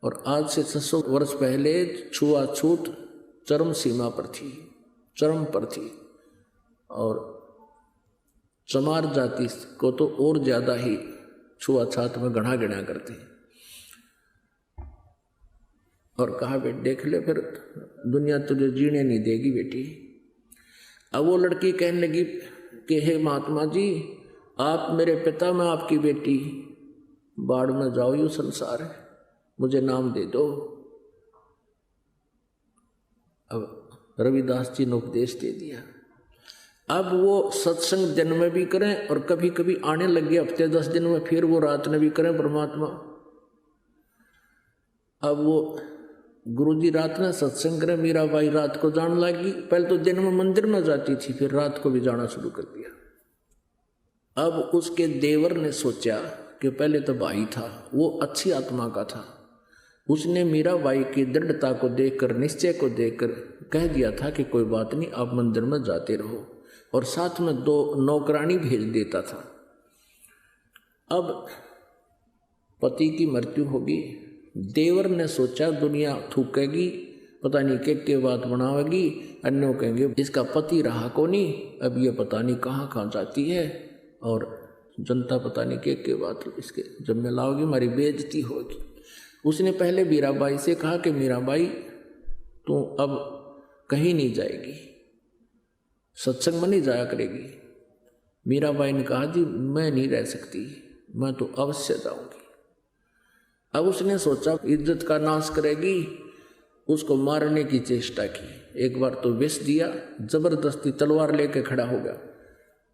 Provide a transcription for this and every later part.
और आज से 600 वर्ष पहले छुआछूत चरम सीमा पर थी, चरम पर थी। और चमार जाति को तो और ज़्यादा ही छुआछूत में गणा गिना करते। और कहा बेटी देख ले फिर दुनिया तुझे जीने नहीं देगी बेटी। अब वो लड़की कहने लगी कि हे महात्मा जी, आप मेरे पिता, मैं आपकी बेटी, बाढ़ में जाओ, यू संसार है, मुझे नाम दे दो। अब रविदास जी ने उपदेश दे दिया। अब वो सत्संग दिन में भी करें और कभी कभी आने लगे हफ्ते 10 दिन में, फिर वो रात में भी करें परमात्मा। अब वो गुरुजी रात में सत्संग करें, मीराबाई रात को जाने लगी। पहले तो दिन में मंदिर में जाती थी, फिर रात को भी जाना शुरू कर दिया। अब उसके देवर ने सोचा कि पहले तो भाई था, वो अच्छी आत्मा का था, उसने मीराबाई की दृढ़ता को देखकर, निश्चय को देखकर कह दिया था कि कोई बात नहीं, आप मंदिर में जाते रहो, और साथ में 2 नौकरानी भेज देता था। अब पति की मृत्यु होगी, देवर ने सोचा दुनिया थूकेगी, पता नहीं के बात बनावेगी, अन्यों कहेंगे इसका पति रहा को नहीं, अब ये पता नहीं कहाँ कहाँ जाती है, और जनता पता नहीं के बात इसके जब में लाओगी, हमारी बेइज्जती होगी। उसने पहले मीराबाई से कहा कि मीराबाई तू अब कहीं नहीं जाएगी, सत्संग में नहीं जाया करेगी। मीराबाई ने कहा जी मैं नहीं रह सकती, मैं तो अवश्य जाऊंगी। अब उसने सोचा इज्जत का नाश करेगी, उसको मारने की चेष्टा की। एक बार तो विष दिया, जबरदस्ती तलवार लेके खड़ा हो गया।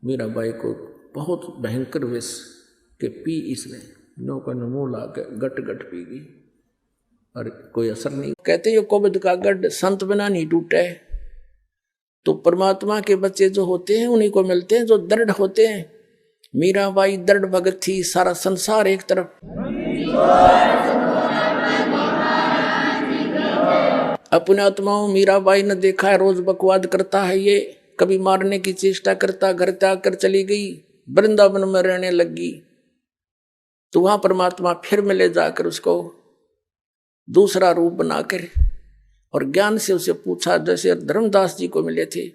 मीराबाई को बहुत भयंकर विष के पी इसने, नौका ने मुँह ला के गट गट पी गई और कोई असर नहीं। कहते यो कोविद का गढ़ संत बिना नहीं टूटे। तो परमात्मा के बच्चे जो होते हैं उन्हीं को मिलते हैं जो दृढ़ होते हैं। मीराबाई दृढ़ भगत थी, सारा संसार एक तरफ। अपने आत्माओं मीराबाई ने देखा है रोज बकवाद करता है, ये कभी मारने की चेष्टा करता, घर त्याग कर चली गई, वृंदावन में रहने लगी। तो वहां परमात्मा फिर मिले जाकर उसको दूसरा रूप बनाकर, और ज्ञान से उसे पूछा, जैसे धर्मदास जी को मिले थे।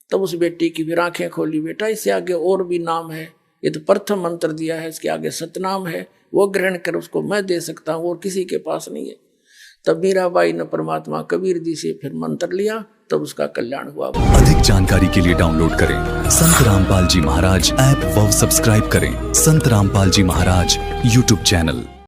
तब उस बेटी की फिर आंखें खोली, बेटा इससे आगे और भी नाम है, ये तो प्रथम मंत्र दिया है, इसके आगे सतनाम है, वो ग्रहण कर, उसको मैं दे सकता हूँ और किसी के पास नहीं है। तब मीराबाई ने परमात्मा कबीर जी से फिर मंत्र लिया, तब उसका कल्याण हुआ। अधिक जानकारी के लिए डाउनलोड करें संत रामपाल जी महाराज ऐप व सब्सक्राइब करें संत रामपाल जी महाराज यूट्यूब चैनल।